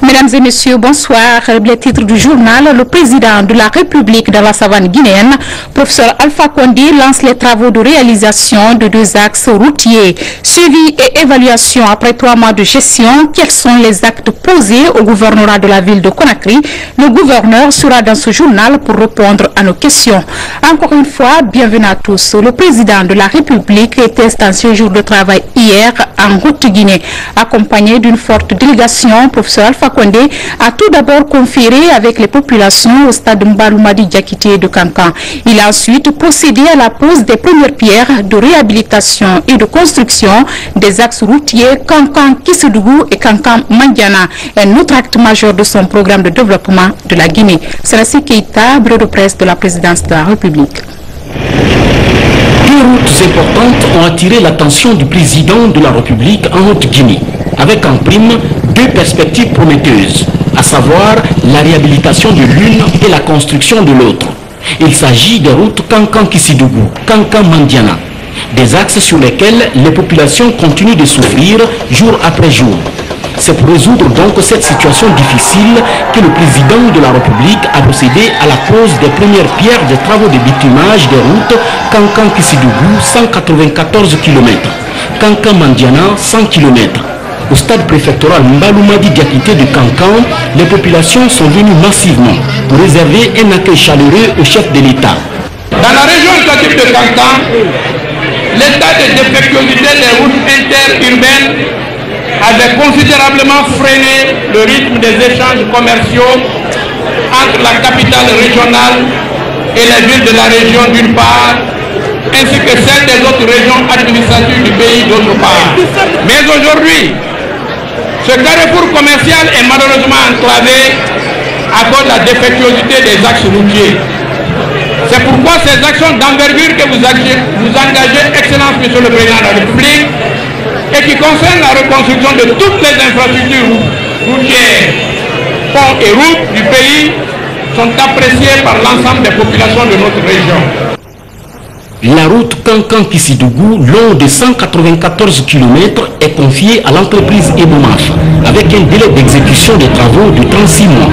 Mesdames et messieurs, bonsoir. Les titres du journal. Le président de la République dans la savane guinéenne, professeur Alpha Condé, lance les travaux de réalisation de 2 axes routiers. Suivi et évaluation après 3 mois de gestion. Quels sont les actes posés au gouvernorat de la ville de Conakry? Le gouverneur sera dans ce journal pour répondre à nos questions. Encore une fois, bienvenue à tous. Le président de la République était en séjour de travail hier en Haute-Guinée, accompagné d'une forte délégation. Professeur Alpha Condé a tout d'abord conféré avec les populations au stade Mbaloumadi Diakité de Kankan. Il a ensuite procédé à la pose des premières pierres de réhabilitation et de construction des axes routiers Kankan-Kissodougou et Kankan-Mandiana, un autre acte majeur de son programme de développement de la Guinée. Selassie Keïta, bureau de presse de la présidence de la République. 2 routes importantes ont attiré l'attention du président de la République en Haute-Guinée, avec en prime 2 perspectives prometteuses, à savoir la réhabilitation de l'une et la construction de l'autre. Il s'agit des routes Kankan-Kissodougou, Kankan-Mandiana, des axes sur lesquels les populations continuent de souffrir jour après jour. C'est pour résoudre donc cette situation difficile que le président de la République a procédé à la pose des premières pierres des travaux de bitumage des routes Kankan-Kissodougou, 194 km, Kankan-Mandiana, 100 km. Au stade préfectoral Mbaloumadi Diakité de Kankan, les populations sont venues massivement pour réserver un accueil chaleureux au chef de l'État. Dans la région administrative de Kankan, l'état de défectuosité des routes interurbaines avait considérablement freiné le rythme des échanges commerciaux entre la capitale régionale et les villes de la région d'une part, ainsi que celles des autres régions administratives du pays d'autre part. Mais aujourd'hui, ce carrefour commercial est malheureusement enclavé à cause de la défectuosité des axes routiers. C'est pourquoi ces actions d'envergure que vous engagez, Excellence Monsieur le Président de la République, et qui concerne la reconstruction de toutes les infrastructures routières, ponts et routes du pays, sont appréciées par l'ensemble des populations de notre région. La route Kankan-Kissodougou, longue de 194 km, est confiée à l'entreprise Ebomaf, avec un délai d'exécution des travaux de 36 mois.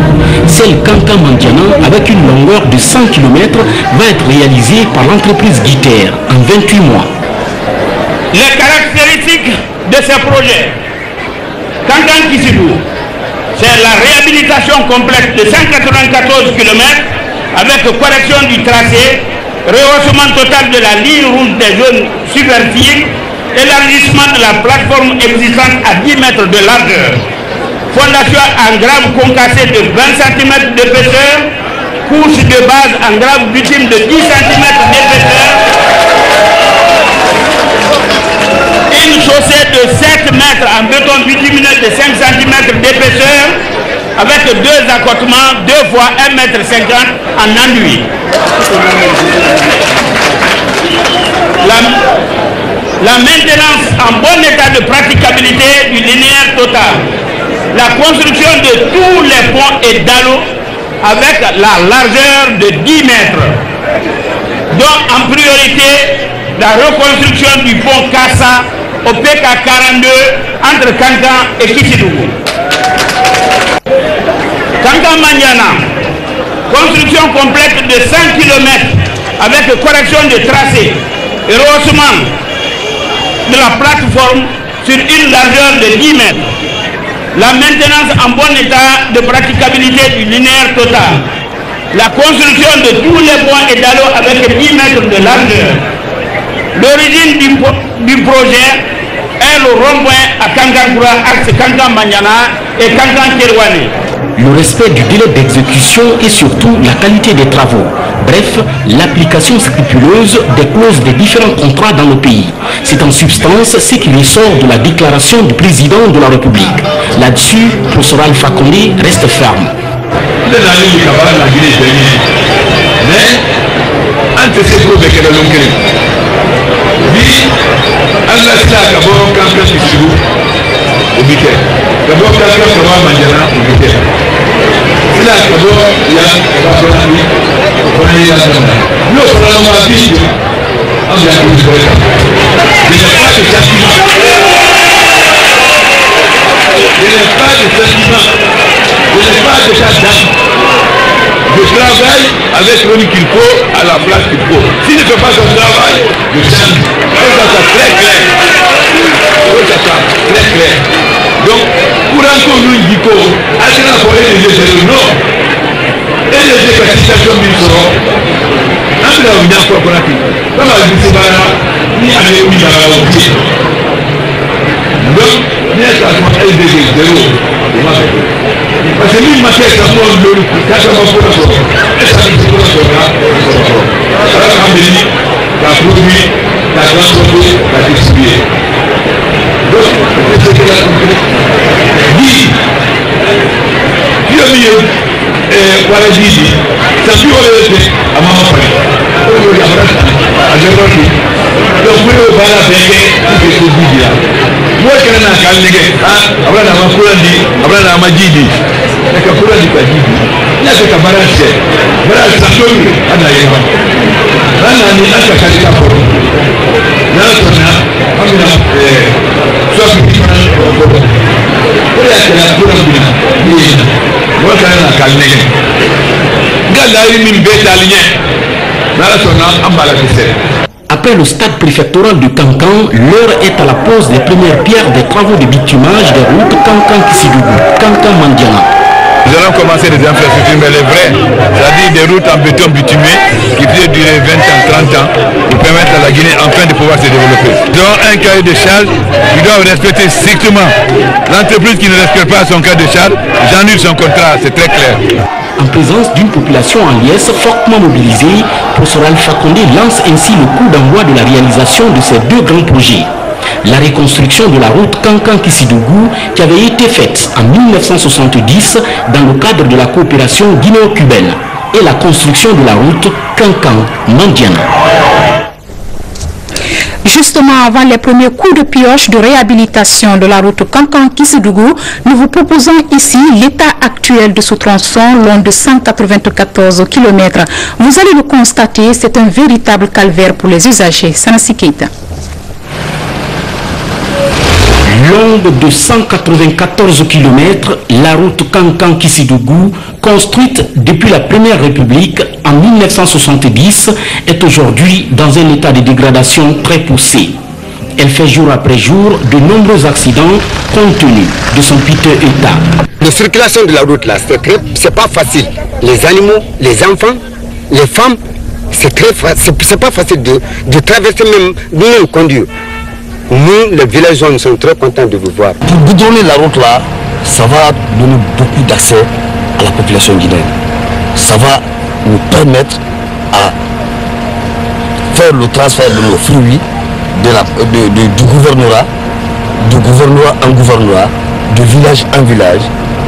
Celle Kankan-Mandiana, avec une longueur de 100 km, va être réalisée par l'entreprise Guiter en 28 mois. Les caractéristiques de ces projets, Kankan-Kissodougou, c'est la réhabilitation complète de 194 km avec correction du tracé, rehaussement total de la ligne rouge des zones superficies, élargissement de la plateforme existante à 10 mètres de largeur, fondation en grave concassé de 20 cm d'épaisseur, couche de base en grave bitume de 10 cm d'épaisseur, une chaussée de 7 mètres en béton bitumineux de 5 cm d'épaisseur, avec 2 accotements, 2 fois 1,50 m en enduit. La maintenance en bon état de praticabilité du linéaire total. La construction de tous les ponts et dallos avec la largeur de 10 mètres. Donc en priorité, la reconstruction du pont Kassa au PK42 entre Kankan et Kissodougou. Kankan-Mandiana, construction complète de 100 km avec correction de tracé et rehaussement de la plateforme sur une largeur de 10 mètres. La maintenance en bon état de praticabilité du linéaire total. La construction de tous les ponts et dallos avec 10 mètres de largeur. L'origine du projet est le rond-point à Kankan-Koura, axe Kankan-Mandiana et Kankan-Kérouane. Le respect du délai d'exécution et surtout la qualité des travaux. Bref, l'application scrupuleuse des clauses des différents contrats dans le pays. C'est en substance ce qui ressort de la déclaration du président de la République. Là-dessus, professeur Alpha Condé reste ferme. Mais, entre ces preuves que l'on crée, oui, Allah s'est d'abord quand on s'est au Biké. D'abord quand on s'est Mandiana au Biké. C'est là d'abord il y a nous sommes en vie, on vient de nous faire. Je n'ai pas de sentiment. Je n'ai pas de sentiment. date. Je travaille avec l'homme qu'il faut à la place qu'il faut. S'il ne fait pas son travail, je change. Ça très clair. Très clair. Donc, pour encore nous dit qu'on a travaillé les jeux non. Et les départitions du seront. Un peu la vie d'enfant qu'on a pris. Comme la vie c'est pas ni à l'époque ni à la vie. Donc, il y a un LDD, zéro. Parce que lui, il m'a fait un peu de l'eau, quand ça m'a fait un peu. Et ça dit que c'est un peu. Ça va amener, la produit, la transporter, la distribuer. Donc, c'est ce que la compris. Dit, puis au milieu, voilà, dit, ça peut aller à ma famille. Donc, vous pouvez voir la béquille, tout ce que vous dites là. Moi, je suis un calme, après la Makoulandi, après la Majidi, la Kakoulandi Kajidi, il y a ce camarade, voilà, ça tombe, à la Yéva. Là, on a un Kakarika pour nous. Là, on a soit petit peu pour nous. Pour la Koulandi, moi, je suis un calme. Gala, il m'y bête à l'igné. Là, on a un balakissé. Après le stade préfectoral de Kankan, l'heure est à la pose des premières pierres des travaux de bitumage des routes Kankan-Kissidougou, Kankan-Mandiana. Nous allons commencer des infrastructures, mais les vraies, c'est-à-dire des routes en béton bitumé qui peuvent durer 20 ans, 30 ans pour permettre à la Guinée enfin de pouvoir se développer. Ils ont un cahier de charge, ils doivent respecter strictement. L'entreprise qui ne respecte pas son cahier de charge, j'annule son contrat, c'est très clair. En présence d'une population en liesse fortement mobilisée, professeur Alpha Condé lance ainsi le coup d'envoi de la réalisation de ces deux grands projets. La reconstruction de la route Kankan-Kissidougou qui avait été faite en 1970 dans le cadre de la coopération guinéo-cubaine et la construction de la route Kankan-Mandiana. Justement, avant les premiers coups de pioche de réhabilitation de la route Kankan-Kissidougou, nous vous proposons ici l'état actuel de ce tronçon long de 194 km. Vous allez le constater, c'est un véritable calvaire pour les usagers. Sanassi Keita. Longue de 194 km, la route Kankan-Kissidougou, construite depuis la Première République en 1970, est aujourd'hui dans un état de dégradation très poussé. Elle fait jour après jour de nombreux accidents compte tenu de son piteux état. La circulation de la route là, c'est pas facile. Les animaux, les enfants, les femmes, c'est pas facile de traverser même conduire. Nous, les villageois, nous sommes très contents de vous voir. Pour goudronner la route là, ça va donner beaucoup d'accès à la population guinéenne. Ça va nous permettre à faire le transfert de nos fruits du gouvernorat en gouvernorat, de village en village.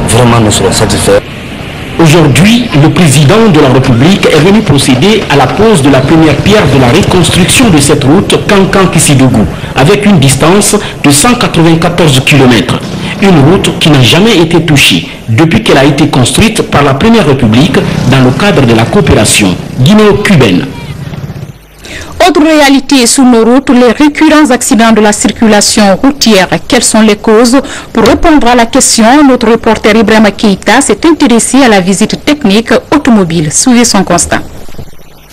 Vraiment, nous serons satisfaits. Aujourd'hui, le président de la République est venu procéder à la pose de la première pierre de la reconstruction de cette route Kankan-Kissidougou, avec une distance de 194 km. Une route qui n'a jamais été touchée depuis qu'elle a été construite par la Première République dans le cadre de la coopération guinéo-cubaine. Autre réalité sur nos routes, les récurrents accidents de la circulation routière. Quelles sont les causes? Pour répondre à la question, notre reporter Ibrahima Keita s'est intéressé à la visite technique automobile. Suivez son constat.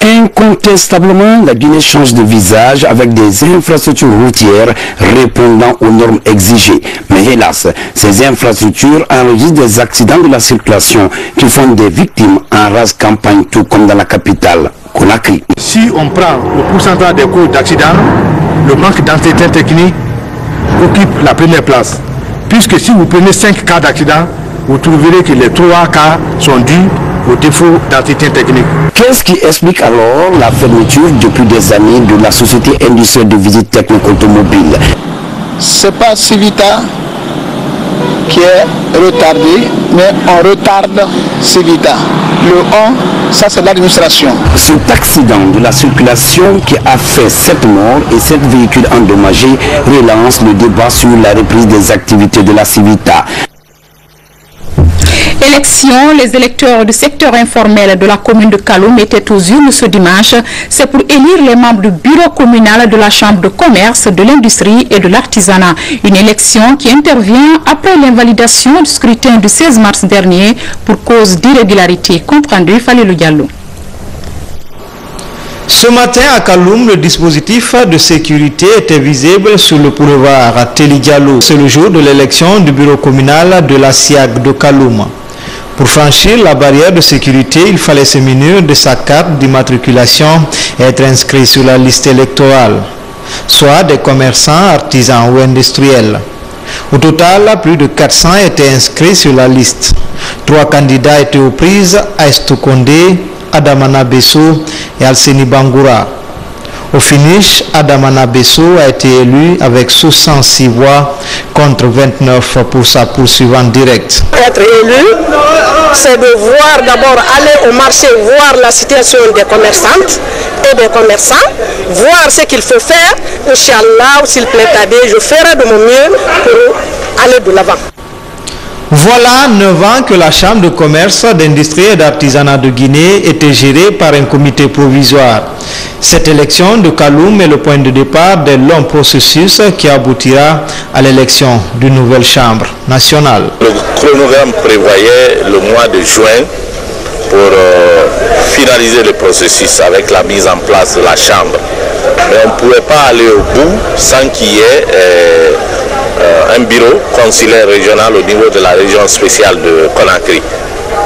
Incontestablement, la Guinée change de visage avec des infrastructures routières répondant aux normes exigées. Mais hélas, ces infrastructures enregistrent des accidents de la circulation qui font des victimes en rase campagne, tout comme dans la capitale, Conakry. Si on prend le pourcentage des causes d'accidents, le manque d'entretien technique occupe la première place. Puisque si vous prenez 5 cas d'accident, vous trouverez que les 3 cas sont dus au défaut d'entretien technique. Qu'est-ce qui explique alors la fermeture depuis des années de la société industrielle de visite technique automobile? C'est pas Civita qui est retardé, mais on retarde Civita. Le 1, ça c'est l'administration. Cet accident de la circulation qui a fait 7 morts et 7 véhicules endommagés relance le débat sur la reprise des activités de la Civita. Élection, les électeurs du secteur informel de la commune de Kaloum étaient aux urnes ce dimanche. C'est pour élire les membres du bureau communal de la chambre de commerce, de l'industrie et de l'artisanat. Une élection qui intervient après l'invalidation du scrutin du 16 mars dernier pour cause d'irrégularité. Compte rendu Falilou Diallo. Ce matin à Kaloum, le dispositif de sécurité était visible sur le boulevard Teli Diallo. C'est le jour de l'élection du bureau communal de la SIAG de Kaloum. Pour franchir la barrière de sécurité, il fallait se munir de sa carte d'immatriculation et être inscrit sur la liste électorale, soit des commerçants, artisans ou industriels. Au total, plus de 400 étaient inscrits sur la liste. 3 candidats étaient aux prises, Aïstou Kondé, Adamana Besso et Alseni Bangoura. Au finish, Adamana Besso a été élu avec 66 voix contre 29 pour sa poursuivante directe. Être élu, c'est de voir d'abord aller au marché, voir la situation des commerçantes et des commerçants, voir ce qu'il faut faire. Inch'Allah, s'il plaît à Dieu, je ferai de mon mieux pour aller de l'avant. Voilà 9 ans que la Chambre de commerce, d'industrie et d'artisanat de Guinée était gérée par un comité provisoire. Cette élection de Kaloum est le point de départ d'un long processus qui aboutira à l'élection d'une nouvelle Chambre nationale. Le chronogramme prévoyait le mois de juin pour finaliser le processus avec la mise en place de la Chambre. Mais on ne pouvait pas aller au bout sans qu'il y ait un bureau consulaire régional au niveau de la région spéciale de Conakry.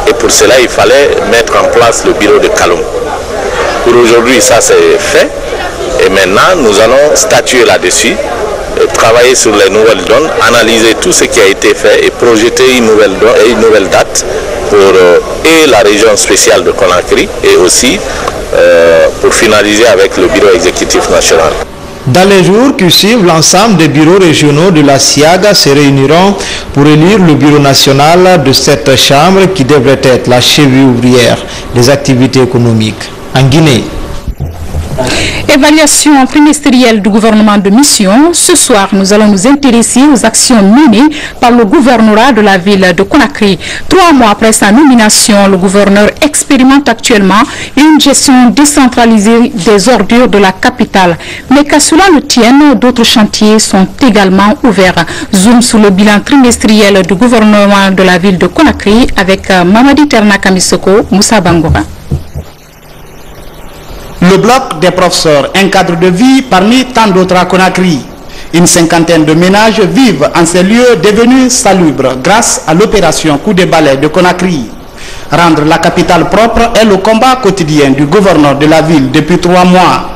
Et pour cela, il fallait mettre en place le bureau de Kaloum. Pour aujourd'hui, ça c'est fait. Et maintenant, nous allons statuer là-dessus, travailler sur les nouvelles donnes, analyser tout ce qui a été fait et projeter une nouvelle date pour et la région spéciale de Conakry et aussi pour finaliser avec le bureau exécutif national. Dans les jours qui suivent, l'ensemble des bureaux régionaux de la SIAG se réuniront pour élire le bureau national de cette chambre qui devrait être la cheville ouvrière des activités économiques en Guinée. Évaluation trimestrielle du gouvernement de mission. Ce soir, nous allons nous intéresser aux actions menées par le gouvernorat de la ville de Conakry. 3 mois après sa nomination, le gouverneur expérimente actuellement une gestion décentralisée des ordures de la capitale. Mais qu'à cela ne tienne, d'autres chantiers sont également ouverts. Zoom sur le bilan trimestriel du gouvernement de la ville de Conakry avec Mamadi Ternakamisoko, Moussa Bangoura. Le bloc des professeurs, un cadre de vie parmi tant d'autres à Conakry. Une 50aine de ménages vivent en ces lieux devenus salubres grâce à l'opération Coup de balai de Conakry. Rendre la capitale propre est le combat quotidien du gouverneur de la ville depuis 3 mois.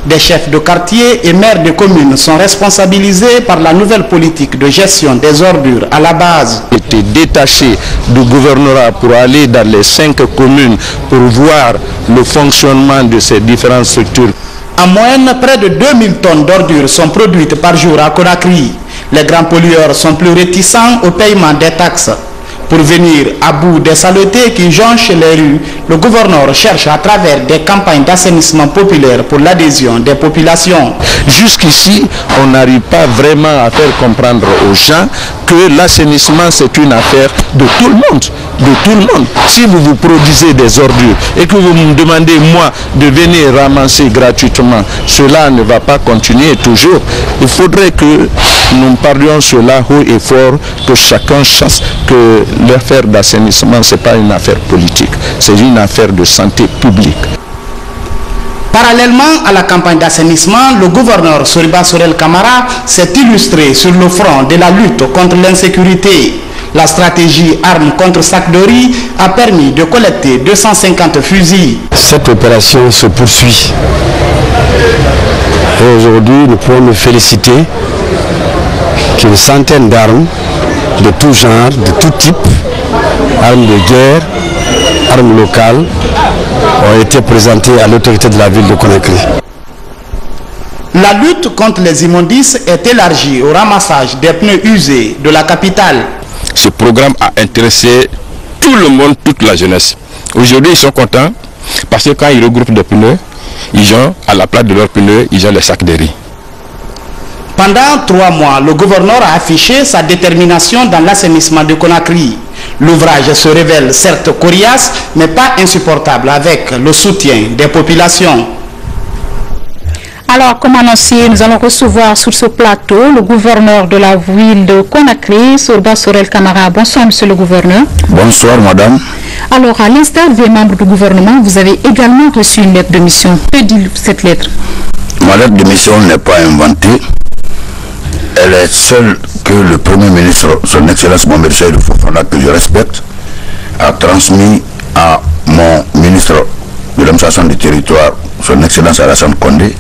Des chefs de quartier et maires de communes sont responsabilisés par la nouvelle politique de gestion des ordures à la base. J'étais détaché du gouvernorat pour aller dans les 5 communes pour voir le fonctionnement de ces différentes structures. En moyenne, près de 2000 tonnes d'ordures sont produites par jour à Conakry. Les grands pollueurs sont plus réticents au paiement des taxes. Pour venir à bout des saletés qui jonchent les rues, le gouverneur cherche à travers des campagnes d'assainissement populaire pour l'adhésion des populations. Jusqu'ici, on n'arrive pas vraiment à faire comprendre aux gens que l'assainissement c'est une affaire de tout le monde. De tout le monde. Si vous vous produisez des ordures et que vous me demandez moi de venir ramasser gratuitement, cela ne va pas continuer toujours. Il faudrait que nous parlions cela haut et fort, que chacun sache que l'affaire d'assainissement, ce n'est pas une affaire politique, c'est une affaire de santé publique. Parallèlement à la campagne d'assainissement, le gouverneur Soriba Sorel Kamara s'est illustré sur le front de la lutte contre l'insécurité. La stratégie armes contre sac de riz a permis de collecter 250 fusils. Cette opération se poursuit. Et aujourd'hui, nous pouvons nous féliciter qu'une centaine d'armes de tout genre, de tout type, armes de guerre, armes locales, ont été présentées à l'autorité de la ville de Conakry. La lutte contre les immondices est élargie au ramassage des pneus usés de la capitale. Ce programme a intéressé tout le monde, toute la jeunesse. Aujourd'hui, ils sont contents parce que quand ils regroupent des pneus, ils ont, à la place de leurs pneus, ils ont les sacs de riz. Pendant 3 mois, le gouverneur a affiché sa détermination dans l'assainissement de Conakry. L'ouvrage se révèle certes coriace, mais pas insupportable avec le soutien des populations. Alors, comme annoncé, nous allons recevoir sur ce plateau le gouverneur de la ville de Conakry, Sorba Sorel Camara. Bonsoir, monsieur le gouverneur. Bonsoir, madame. Alors, à l'instar des membres du gouvernement, vous avez également reçu une lettre de mission. Que dit cette lettre? Ma lettre de mission n'est pas inventée. Elle est celle que le Premier ministre, son Excellence Mohamed Seydou Fofana, que je respecte, a transmis à mon ministre de l'administration du territoire, son Excellence Alassane Condé,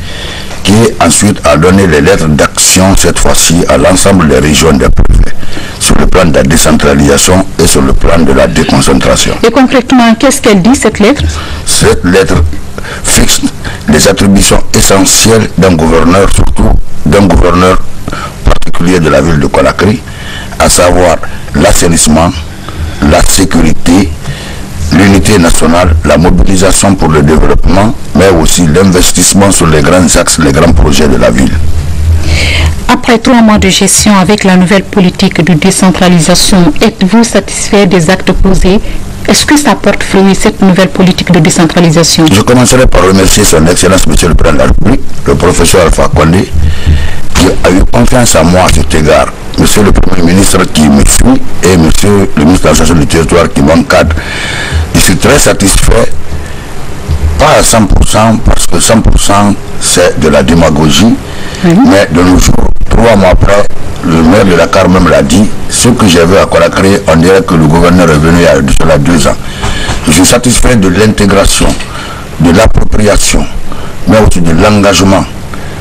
qui ensuite a donné les lettres d'action, cette fois-ci, à l'ensemble des régions des préfets, sur le plan de la décentralisation et sur le plan de la déconcentration. Et concrètement, qu'est-ce qu'elle dit, cette lettre? Cette lettre fixe les attributions essentielles d'un gouverneur, surtout d'un gouverneur particulier de la ville de Conakry, à savoir l'assainissement, la sécurité, l'unité nationale, la mobilisation pour le développement, mais aussi l'investissement sur les grands axes, les grands projets de la ville. Après 3 mois de gestion avec la nouvelle politique de décentralisation, êtes-vous satisfait des actes posés? Est-ce que ça porte fruit, cette nouvelle politique de décentralisation? Je commencerai par remercier son Excellence, Monsieur le Président de la République, le professeur Alpha Condé, qui a eu confiance en moi à cet égard. Monsieur le Premier ministre qui me suit et Monsieur le ministre de l'administration du territoire qui m'encadre. Je suis très satisfait, pas à 100%, parce que 100% c'est de la démagogie, mais de nos jours, 3 mois après, le maire de Dakar même l'a dit, ce que j'ai vu à Conakry, on dirait que le gouverneur est venu il y a cela 2 ans. Je suis satisfait de l'intégration, de l'appropriation, mais aussi de l'engagement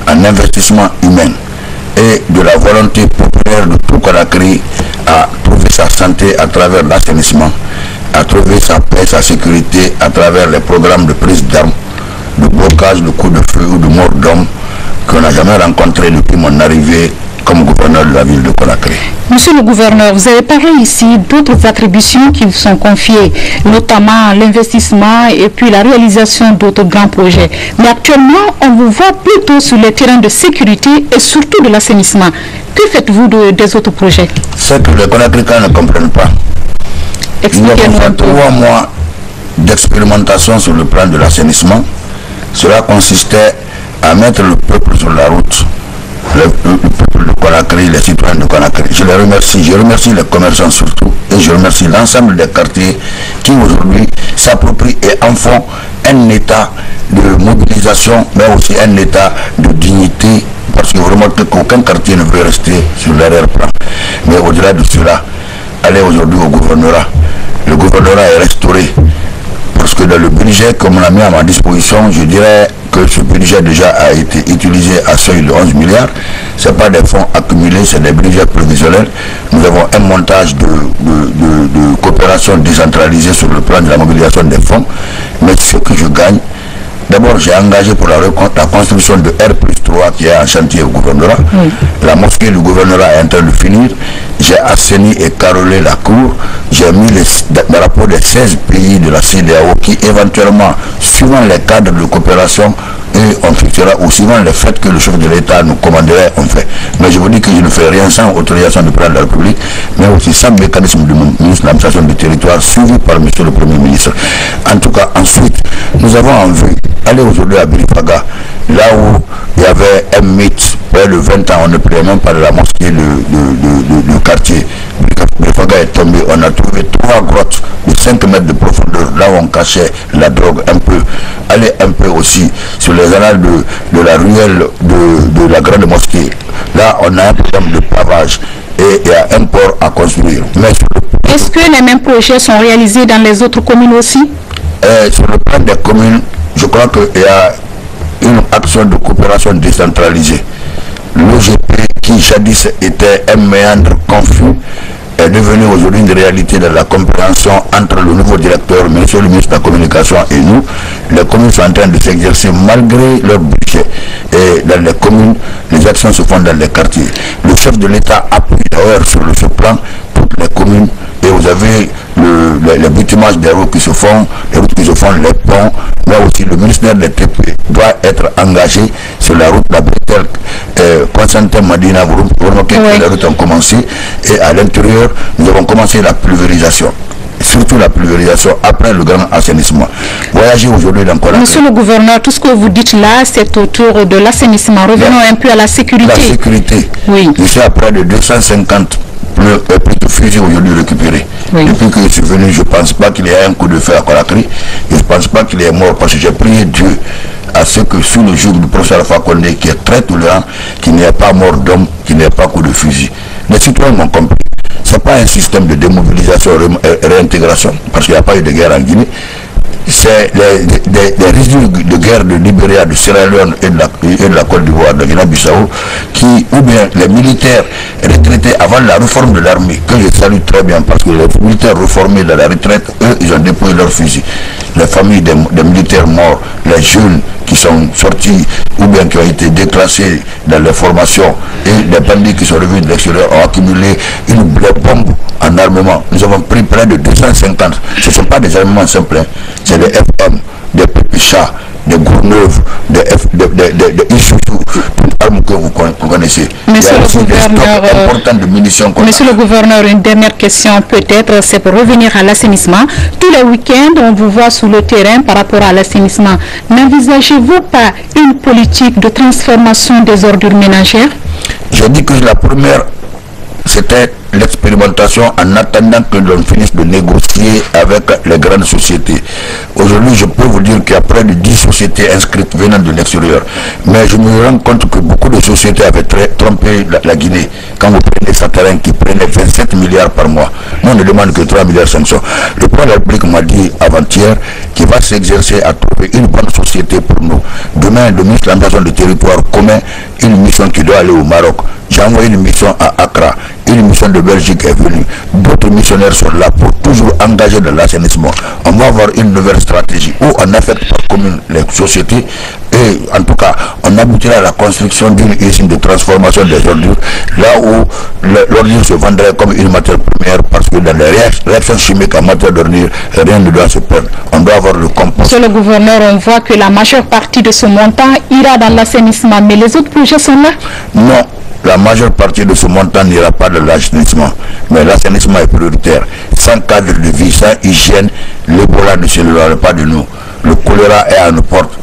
en investissement humain et de la volonté populaire de tout Conakry à trouver sa santé à travers l'assainissement, à trouver sa paix, sa sécurité à travers les programmes de prise d'armes, de blocage, de coups de feu ou de mort d'hommes qu'on n'a jamais rencontré depuis mon arrivée comme gouverneur de la ville de Conakry. Monsieur le gouverneur, vous avez parlé ici d'autres attributions qui vous sont confiées, notamment l'investissement et puis la réalisation d'autres grands projets. Mais actuellement, on vous voit plutôt sur les terrains de sécurité et surtout de l'assainissement. Que faites-vous des autres projets? C'est que les Conakryens ne comprennent pas. Expliquez-nous un peu. 3 mois d'expérimentation sur le plan de l'assainissement. Cela consistait à mettre le peuple sur la route. Le peuple de Conakry, les citoyens de Conakry. Je les remercie, je remercie les commerçants surtout, et je remercie l'ensemble des quartiers qui aujourd'hui s'approprient et en font un état de mobilisation, mais aussi un état de dignité, parce que vous remarquez qu'aucun quartier ne veut rester sur l'arrière-plan. Mais au-delà de cela, allez aujourd'hui au gouvernorat. Le gouvernorat est restauré, parce que dans le budget qu'on a mis à ma disposition, je dirais que ce budget déjà a été utilisé à seuil de 11 milliards. Ce n'est pas des fonds accumulés, c'est des budgets prévisionnels. Nous avons un montage de coopération décentralisée sur le plan de la mobilisation des fonds. Mais ce que je gagne, d'abord j'ai engagé pour la construction de R+3 qui est en chantier au gouvernorat. La mosquée du gouvernorat est en train de finir. J'ai assaini et carrelé la cour. J'ai mis les rapports des 16 pays de la CEDEAO qui éventuellement, suivant les cadres de coopération, et on fixera, ou suivant le fait que le chef de l'État nous commanderait, on fait. Mais je vous dis que je ne fais rien sans autorisation du président de la République, mais aussi sans mécanisme du ministre de l'administration du territoire suivi par monsieur le Premier ministre. En tout cas, ensuite, nous avons en vue aller aujourd'hui à Bilifaga, là où il y avait un mythe, près de 20 ans, on ne priait même pas de la mosquée du quartier. Bilifaga est tombé, on a trouvé 3 grottes de 5 mètres de profondeur, là où on cachait la drogue un peu. Aller un peu aussi sur les annales de la ruelle de la grande mosquée. Là, on a un problème de pavage et il y a un port à construire. Est-ce que les mêmes projets sont réalisés dans les autres communes aussi? Sur le plan des communes, je crois qu'il y a une action de coopération décentralisée. L'OGP, qui jadis était un méandre confus, est devenu aujourd'hui une réalité de la compréhension entre le nouveau directeur, monsieur le ministre de la Communication et nous. Les communes sont en train de s'exercer malgré leur budget. Et dans les communes, les actions se font dans les quartiers. Le chef de l'État appuie d'ailleurs sur ce plan toutes les communes. Et vous avez les bâtiments des routes qui se font, les routes qui se font, les ponts, mais aussi le ministère des TP doit être engagé sur la route la Bretel, Constantin Madina, vous remarquez que les routes ont commencé, et à l'intérieur, nous avons commencé la pulvérisation. surtout la pulvérisation après le grand assainissement. Voyager aujourd'hui dans Conakry. Monsieur le gouverneur, tout ce que vous dites là, c'est autour de l'assainissement. Revenons un peu à la sécurité. La sécurité. Oui. Je suis à près de 250 plus de fusils aujourd'hui récupérés. Oui. Depuis que je suis venu, je ne pense pas qu'il y ait un coup de feu à Conakry. Je ne pense pas qu'il y ait mort parce que j'ai prié Dieu à ce que sous le jour du professeur Alpha Condé, qui est très tolérant, qu'il n'y ait pas mort d'homme, qu'il n'y ait pas coup de fusil. Les citoyens m'ont compris. Ce n'est pas un système de démobilisation et réintégration, parce qu'il n'y a pas eu de guerre en Guinée. C'est des résidus de guerre de Libéria, de Sierra Leone et de la Côte d'Ivoire, de Guinée-Bissau, ou bien les militaires retraités avant la réforme de l'armée, que je salue très bien, parce que les militaires reformés de la retraite, eux, ils ont déployé leurs fusils. Les familles des militaires morts, les jeunes qui sont sortis ou bien qui ont été déclassés dans les formations et les bandits qui sont revenus de l'extérieur ont accumulé une bombe en armement. Nous avons pris près de 250. Ce ne sont pas des armements simples, c'est des FM, des Pépicha, des Gourneuve, des Isuzu, toutes armes que vous connaissez. Monsieur le gouverneur, de munitions. Monsieur le gouverneur, une dernière question peut-être, c'est pour revenir à l'assainissement. Tous les week-ends, on vous voit sur le terrain par rapport à l'assainissement. N'envisagez-vous pas une politique de transformation des ordures ménagères? Je dis que la première, c'était l'expérimentation en attendant que l'on finisse de négocier avec les grandes sociétés. Aujourd'hui, je peux vous dire qu'il y a près de 10 sociétés inscrites venant de l'extérieur. Mais je me rends compte que beaucoup de sociétés avaient trompé la Guinée. Quand vous prenez Satarin qui prenait 27 milliards par mois, nous on ne demande que 3 milliards 500. Le président de la République m'a dit avant-hier qu'il va s'exercer à trouver une bonne société pour nous. Demain, le ministre de l'Aménagement du territoire commun, une mission qui doit aller au Maroc. J'ai envoyé une mission à Accra. Une mission de Belgique est venue. D'autres missionnaires sont là pour toujours engager dans l'assainissement. On va avoir une nouvelle stratégie où on affecte par commune les sociétés et en tout cas on aboutira à la construction d'une usine de transformation des ordures là où l'ordure se vendrait comme une matière première parce que dans les réactions chimiques en matière d'ordure, rien ne doit se perdre. On doit avoir le compost. Monsieur le gouverneur, on voit que la majeure partie de ce montant ira dans l'assainissement, mais les autres projets sont là? Non. La majeure partie de ce montant n'ira pas dans l'assainissement, mais l'assainissement est prioritaire. Sans cadre de vie, sans hygiène, l'Ebola ne s'éloignera pas de nous. Le choléra est à nos portes.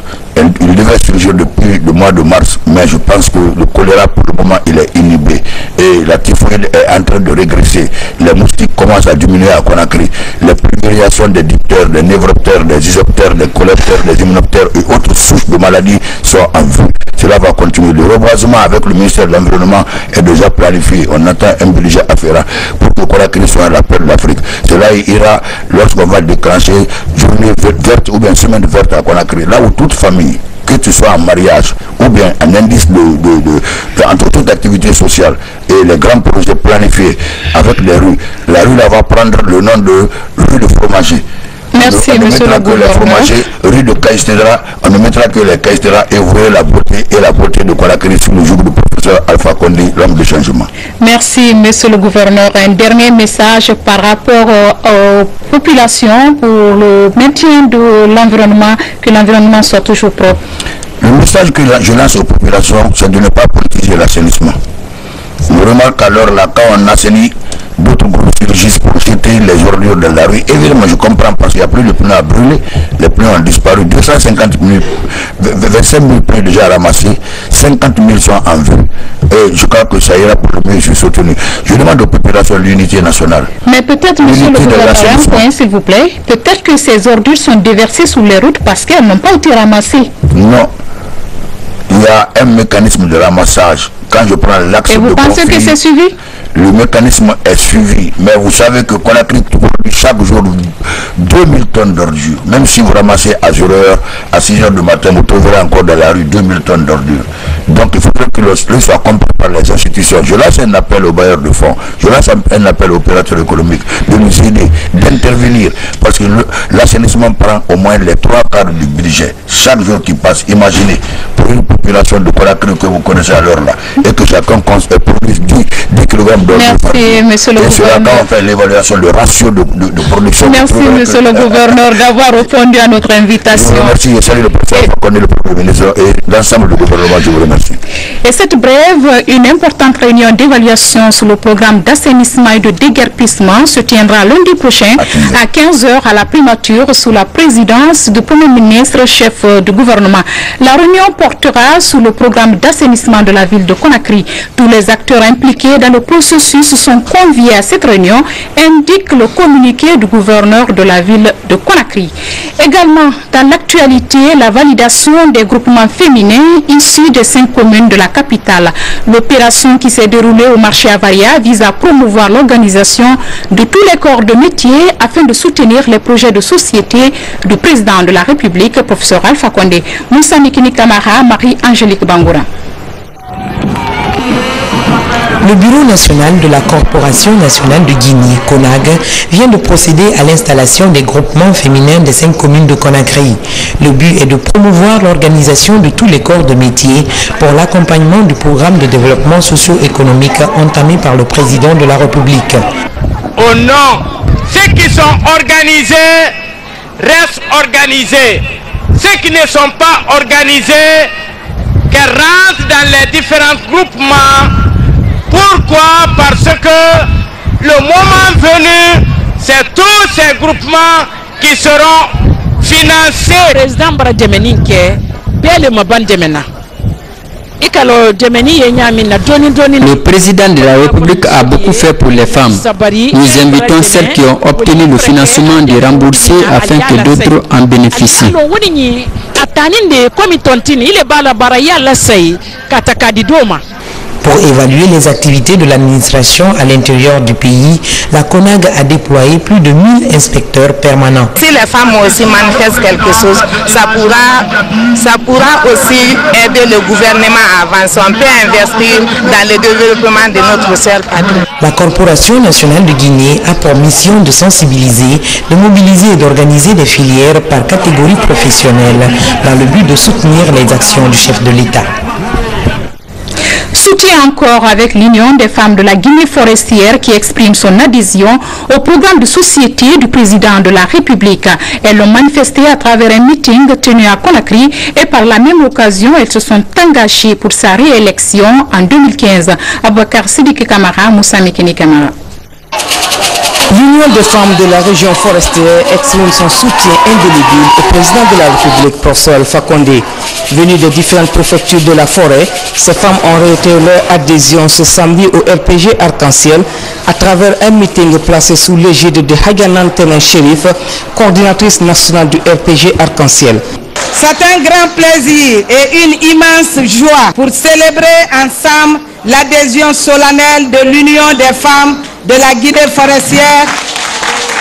Il devait surgir depuis le mois de mars, mais je pense que le choléra pour le moment il est inhibé et la typhoïde est en train de régresser. Les moustiques commencent à diminuer à Conakry. Les pulvérisations des diptères, des névroptères, des isoptères, des coléoptères, des hyménoptères et autres souches de maladies sont en vue. Cela va continuer. Le reboisement avec le ministère de l'Environnement est déjà planifié. On attend un budget afférent pour que Conakry soit la paix de l'Afrique. Cela ira lorsqu'on va déclencher journée verte ou bien semaine verte à Conakry, là où toute famille, que tu sois en mariage ou bien un indice entre toute activité sociale et les grands projets planifiés avec les rues, la rue là va prendre le nom de rue de fromager. Merci, monsieur le gouverneur. Rue de Caïstera, on ne mettra que les Caïstera et vous verrez la beauté de Conakry sous le joug du professeur Alpha Condé, l'homme de changement. Merci, monsieur le gouverneur. Un dernier message par rapport aux populations pour le maintien de l'environnement, que l'environnement soit toujours propre. Le message que je lance aux populations, c'est de ne pas politiser l'assainissement. On remarque alors là, quand on assainit, d'autres groupes surgissent pour jeter les ordures dans la rue. Évidemment, je comprends parce qu'il n'y a plus de pneus à brûler. Les pneus ont disparu. 250 000, 25 000 pneus déjà ramassés. 50 000 sont en vue. Et je crois que ça ira pour le mieux, je suis soutenu. Je demande aux populations l'unité nationale. Mais peut-être, monsieur le gouverneur, un point, s'il vous plaît. Peut-être que ces ordures sont déversées sur les routes parce qu'elles n'ont pas été ramassées. Non. Il y a un mécanisme de ramassage. Quand je prends l'axe de Et vous pensez que c'est suivi? Le mécanisme est suivi. Mais vous savez que Conakry produit chaque jour 2000 tonnes d'ordures. Même si vous ramassez à 0h, à 6h du matin, vous trouverez encore dans la rue 2000 tonnes d'ordures. Donc il faudrait que le soit compris par les institutions. Je lance un appel aux bailleurs de fonds. Je lance un appel aux opérateurs économiques de nous aider, d'intervenir. Parce que l'assainissement prend au moins les 3/4 du budget. Chaque jour qui passe, imaginez, pour une population de Conakry que vous connaissez à l'heure là, et que chacun produise 10 kg termes d'ordre. Merci, monsieur le gouverneur. Quand on fait l'évaluation, le ratio de production. Merci, monsieur le gouverneur, d'avoir répondu à notre invitation. Je vous remercie, je salue le président Fakonde, le Premier ministre et l'ensemble du gouvernement. Je vous remercie. Et cette brève, une importante réunion d'évaluation sur le programme d'assainissement et de déguerpissement se tiendra lundi prochain à 15h à la primature sous la présidence du Premier ministre, chef du gouvernement. La réunion portera sur le programme d'assainissement de la ville de Conakry. Tous les acteurs impliqués dans le processus sont conviés à cette réunion, indique le communiqué du gouverneur de la ville de Conakry. Également, dans l'actualité, la validation des groupements féminins issus des 5 communes de la capitale. L'opération qui s'est déroulée au marché Avaria vise à promouvoir l'organisation de tous les corps de métier afin de soutenir les projets de société du président de la République, professeur Alpha Condé. Moussa Mikini Kamara, Marie-Angélique Bangoura. Le Bureau national de la Corporation nationale de Guinée, CONAG, vient de procéder à l'installation des groupements féminins des 5 communes de Conakry. Le but est de promouvoir l'organisation de tous les corps de métier pour l'accompagnement du programme de développement socio-économique entamé par le président de la République. Oh non, ceux qui sont organisés restent organisés. Ceux qui ne sont pas organisés, qu'ils rentrent dans les différents groupements. Pourquoi? Parce que le moment venu, c'est tous ces groupements qui seront financés. Président Baradjemeninke, Bele Mabandjemena. Le président de la République a beaucoup fait pour les femmes. Nous invitons celles qui ont obtenu le financement de rembourser afin que d'autres en bénéficient. Pour évaluer les activités de l'administration à l'intérieur du pays, la CONAG a déployé plus de 1000 inspecteurs permanents. Si les femmes aussi manifestent quelque chose, ça pourra aussi aider le gouvernement à avancer. On peut investir dans le développement de notre cher patrie. La Corporation nationale de Guinée a pour mission de sensibiliser, de mobiliser et d'organiser des filières par catégorie professionnelle dans le but de soutenir les actions du chef de l'État. Soutien encore avec l'Union des femmes de la Guinée forestière qui exprime son adhésion au programme de société du président de la République. Elles l'ont manifesté à travers un meeting tenu à Conakry et par la même occasion, elles se sont engagées pour sa réélection en 2015. Abouakar Sidiki Kamara, Moussa Mikini Kamara. L'Union des femmes de la région forestière exprime son soutien indélébile au président de la République, professeur Alpha Condé. Venues des différentes préfectures de la forêt, ces femmes ont réitéré leur adhésion ce samedi au RPG Arc-en-Ciel à travers un meeting placé sous l'égide de Haganan Tenen Chérif, coordinatrice nationale du RPG Arc-en-Ciel. C'est un grand plaisir et une immense joie pour célébrer ensemble l'adhésion solennelle de l'Union des femmes de la Guinée forestière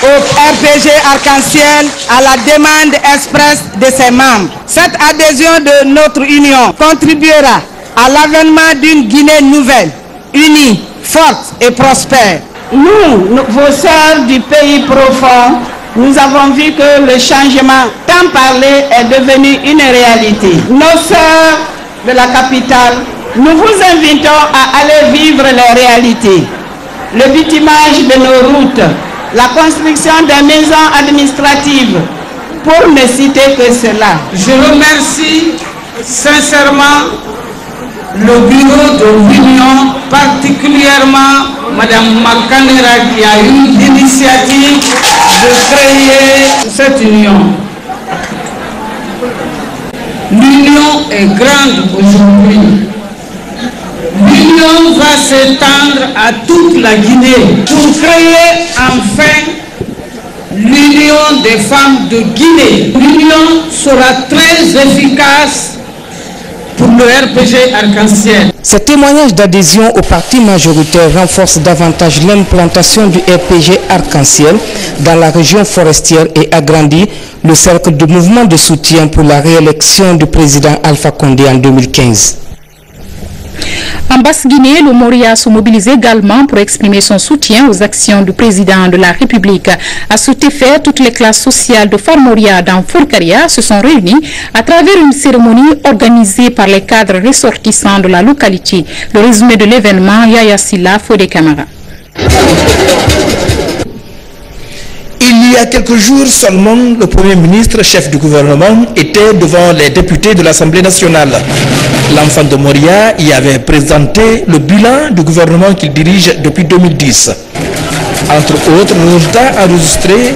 au RPG Arc-en-Ciel à la demande expresse de ses membres. Cette adhésion de notre union contribuera à l'avènement d'une Guinée nouvelle, unie, forte et prospère. Nous, vos sœurs du pays profond, nous avons vu que le changement tant parlé est devenu une réalité. Nos sœurs de la capitale, nous vous invitons à aller vivre les réalités. Le bitumage de nos routes, la construction des maisons administratives, pour ne citer que cela. Je remercie sincèrement le bureau de l'Union, particulièrement Mme Makanera qui a eu l'initiative de créer cette union. L'union est grande aujourd'hui. L'union va s'étendre à toute la Guinée pour créer enfin l'union des femmes de Guinée. L'union sera très efficace pour le RPG Arc-en-Ciel. Ces témoignages d'adhésion au parti majoritaire renforcent davantage l'implantation du RPG Arc-en-Ciel dans la région forestière et agrandit le cercle de mouvement de soutien pour la réélection du président Alpha Condé en 2015. En Basse-Guinée, le Moria se mobilise également pour exprimer son soutien aux actions du président de la République. À cet effet, toutes les classes sociales de Farmoria dans Forcaria se sont réunies à travers une cérémonie organisée par les cadres ressortissants de la localité. Le résumé de l'événement, Yaya Silla, Fodé Camara. Il y a quelques jours seulement, le Premier ministre, chef du gouvernement, était devant les députés de l'Assemblée nationale. L'enfant de Moria y avait présenté le bilan du gouvernement qu'il dirige depuis 2010. Entre autres résultats enregistrés,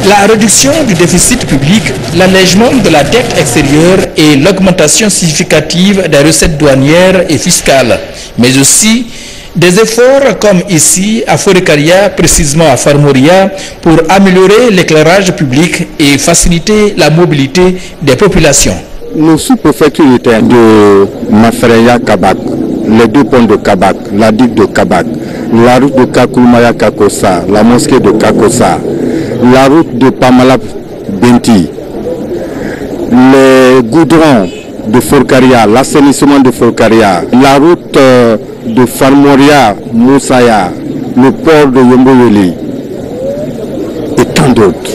la réduction du déficit public, l'allègement de la dette extérieure et l'augmentation significative des recettes douanières et fiscales, mais aussi des efforts comme ici à Forcaria, précisément à Farmoria, pour améliorer l'éclairage public et faciliter la mobilité des populations. Nos sous-préfectures étaient de Mafreya Kabak, les deux ponts de Kabak, la digue de Kabak, la route de Kakulmaya Kakosa, la mosquée de Kakosa, la route de Pamalap Benti, les goudrons de Forcaria, l'assainissement de Forcaria, la route de Farmoria, Moussaya, le port de Yomboyoli et tant d'autres.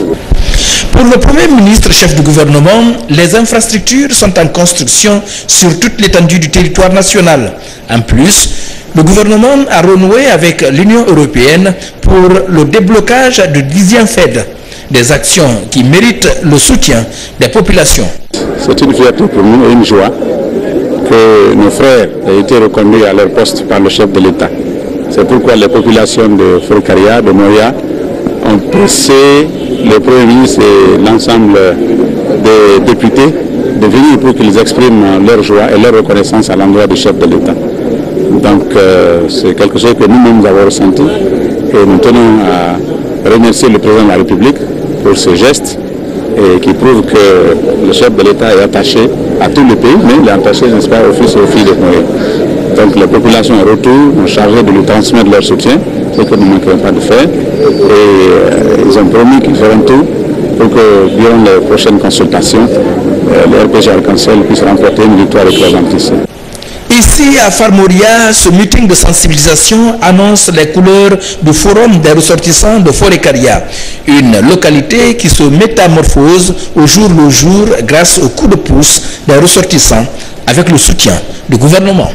Pour le Premier ministre, chef du gouvernement, les infrastructures sont en construction sur toute l'étendue du territoire national. En plus, le gouvernement a renoué avec l'Union européenne pour le déblocage du 10e FED, des actions qui méritent le soutien des populations. C'est une fierté pour nous et une joie que nos frères aient été reconduits à leur poste par le chef de l'État. C'est pourquoi les populations de Forcaria, de Moria, ont pressé le Premier ministre et l'ensemble des députés de venir pour qu'ils expriment leur joie et leur reconnaissance à l'endroit du chef de l'État. Donc c'est quelque chose que nous-mêmes avons ressenti et nous tenons à remercier le président de la République pour ce geste et qui prouve que le chef de l'État est attaché à tout le pays, mais il est attaché, n'est-ce pas, au fils et aux filles de Moria. Donc les populations en retour ont chargé de lui transmettre leur soutien, ce que nous ne manquerons pas de faire, et ils ont promis qu'ils feront tout pour que durant les prochaines consultations, le RPG Arc-en-Ciel puisse remporter une victoire écrasante ici. Ici à Farmoria, ce meeting de sensibilisation annonce les couleurs du forum des ressortissants de Forcaria, une localité qui se métamorphose au jour le jour grâce au coup de pouce des ressortissants avec le soutien du gouvernement.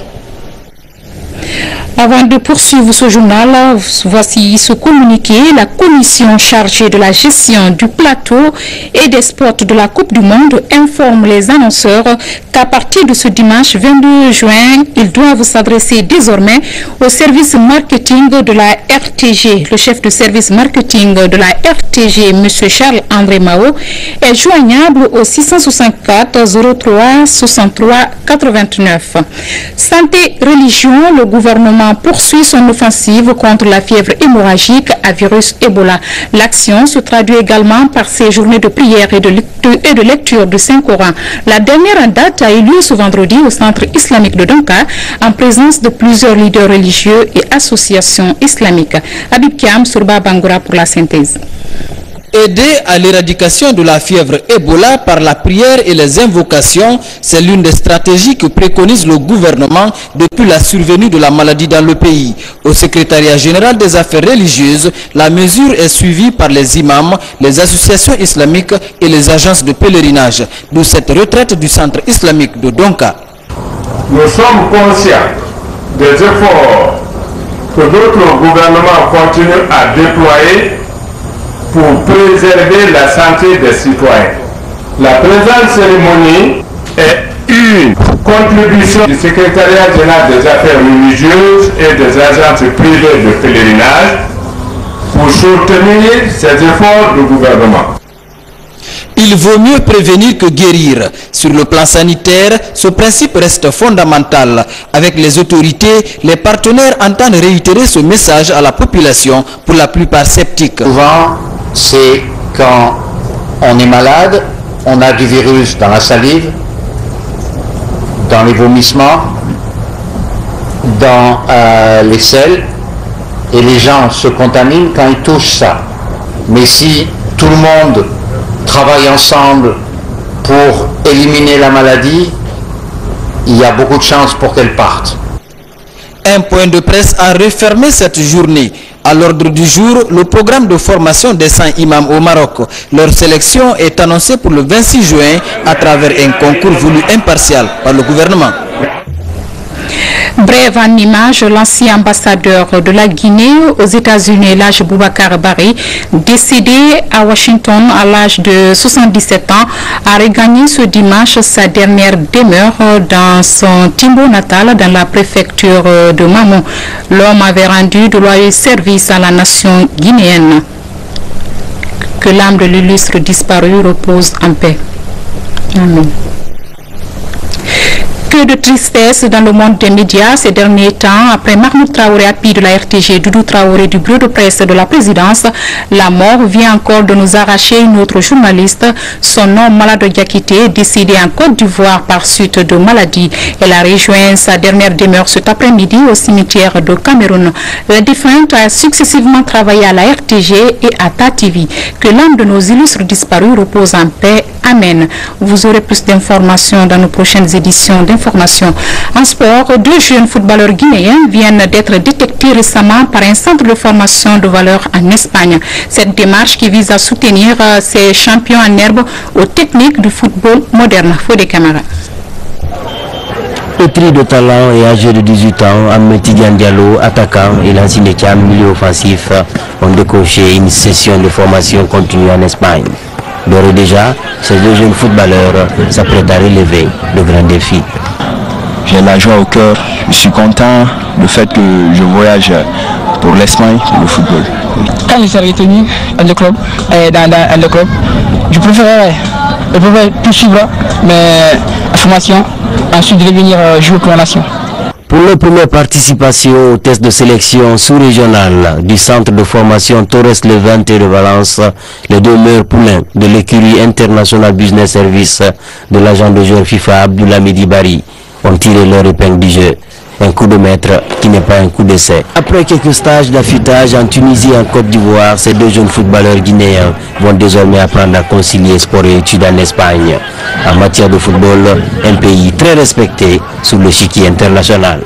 Avant de poursuivre ce journal, voici ce communiqué. La commission chargée de la gestion du plateau et des sports de la Coupe du Monde informe les annonceurs qu'à partir de ce dimanche 22 juin, ils doivent s'adresser désormais au service marketing de la RTG. Le chef de service marketing de la RTG, M. Charles-André Mao, est joignable au 664 03 63 89. Santé, religion, le gouvernement poursuit son offensive contre la fièvre hémorragique à virus Ebola. L'action se traduit également par ces journées de prière et de lecture du Saint-Coran. La dernière en date a eu lieu ce vendredi au centre islamique de Donka en présence de plusieurs leaders religieux et associations islamiques. Habib Kiam, Surba Bangoura pour la synthèse. Aider à l'éradication de la fièvre Ebola par la prière et les invocations, c'est l'une des stratégies que préconise le gouvernement depuis la survenue de la maladie dans le pays. Au secrétariat général des affaires religieuses, la mesure est suivie par les imams, les associations islamiques et les agences de pèlerinage, d'où cette retraite du centre islamique de Donka. Nous sommes conscients des efforts que notre gouvernement continue à déployer pour préserver la santé des citoyens. La présente cérémonie est une contribution du secrétariat général des affaires religieuses et des agences privées de pèlerinage pour soutenir ces efforts du gouvernement. Il vaut mieux prévenir que guérir. Sur le plan sanitaire, ce principe reste fondamental. Avec les autorités, les partenaires entendent réitérer ce message à la population, pour la plupart sceptiques. Souvent, c'est quand on est malade, on a du virus dans la salive, dans les vomissements, dans les selles, et les gens se contaminent quand ils touchent ça. Mais si tout le monde travaille ensemble pour éliminer la maladie, il y a beaucoup de chances pour qu'elle parte. Un point de presse a refermé cette journée. À l'ordre du jour, le programme de formation des 100 imams au Maroc. Leur sélection est annoncée pour le 26 juin à travers un concours voulu impartial par le gouvernement. Bref, en image, l'ancien ambassadeur de la Guinée aux États-Unis, Laj Boubacar Bari, décédé à Washington à l'âge de 77 ans, a regagné ce dimanche sa dernière demeure dans son Timbo natal dans la préfecture de Mamou. L'homme avait rendu de loyaux services à la nation guinéenne. Que l'âme de l'illustre disparu repose en paix. Amen. Que de tristesse dans le monde des médias ces derniers temps. Après Mahmoud Traoré, API de la RTG, Doudou Traoré du bureau de presse de la présidence, la mort vient encore de nous arracher une autre journaliste. Son nom, Malado Diakité, décédé en Côte d'Ivoire par suite de maladie. Elle a rejoint sa dernière demeure cet après-midi au cimetière de Cameroun. La défunte a successivement travaillé à la RTG et à TATV. Que l'âme de nos illustres disparus repose en paix. Amen. Vous aurez plus d'informations dans nos prochaines éditions d'informations. En sport, 2 jeunes footballeurs guinéens viennent d'être détectés récemment par un centre de formation de valeur en Espagne. Cette démarche qui vise à soutenir ces champions en herbe aux techniques du football moderne. Fodé Camara. Pétri de talent et âgé de 18 ans, Ahmed Tidiane Diallo, attaquant, et Lansine Thiam, milieu offensif, ont décoché une session de formation continue en Espagne. D'ores et déjà, ces 2 jeunes footballeurs s'apprêtent à relever de grands défis. J'ai la joie au cœur, je suis content du fait que je voyage pour l'Espagne, pour le football. Quand je serai retenu dans le club, je préférerais tout suivre la formation, ensuite revenir jouer pour la nation. Pour leur première participation au test de sélection sous-régional du centre de formation Torres Levante de Valence, les 2 meilleurs poulains de l'écurie International Business Service de l'agent de joueur FIFA Abdoulhamidi Bari ont tiré leur épingle du jeu. Un coup de maître qui n'est pas un coup d'essai. Après quelques stages d'affûtage en Tunisie et en Côte d'Ivoire, ces 2 jeunes footballeurs guinéens vont désormais apprendre à concilier sport et études en Espagne. En matière de football, un pays très respecté sur l'échiquier international.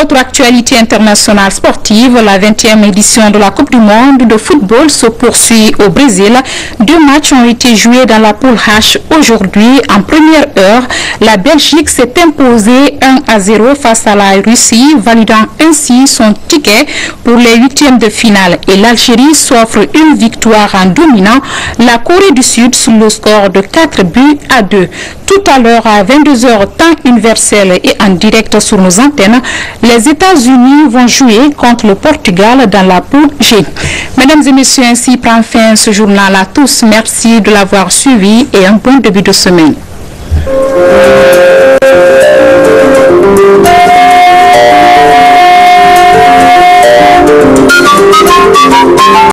Autre actualité internationale sportive, la 20e édition de la Coupe du Monde de football se poursuit au Brésil. 2 matchs ont été joués dans la poule H aujourd'hui. En première heure, la Belgique s'est imposée 1-0 face à la Russie, validant ainsi son ticket pour les 8e de finale. Et l'Algérie s'offre une victoire en dominant la Corée du Sud sur le score de 4-2. Tout à l'heure à 22h temps universel et en direct sur nos antennes, les États-Unis vont jouer contre le Portugal dans la poule G. Mesdames et messieurs, ainsi prend fin ce journal à tous. Merci de l'avoir suivi et un bon début de semaine.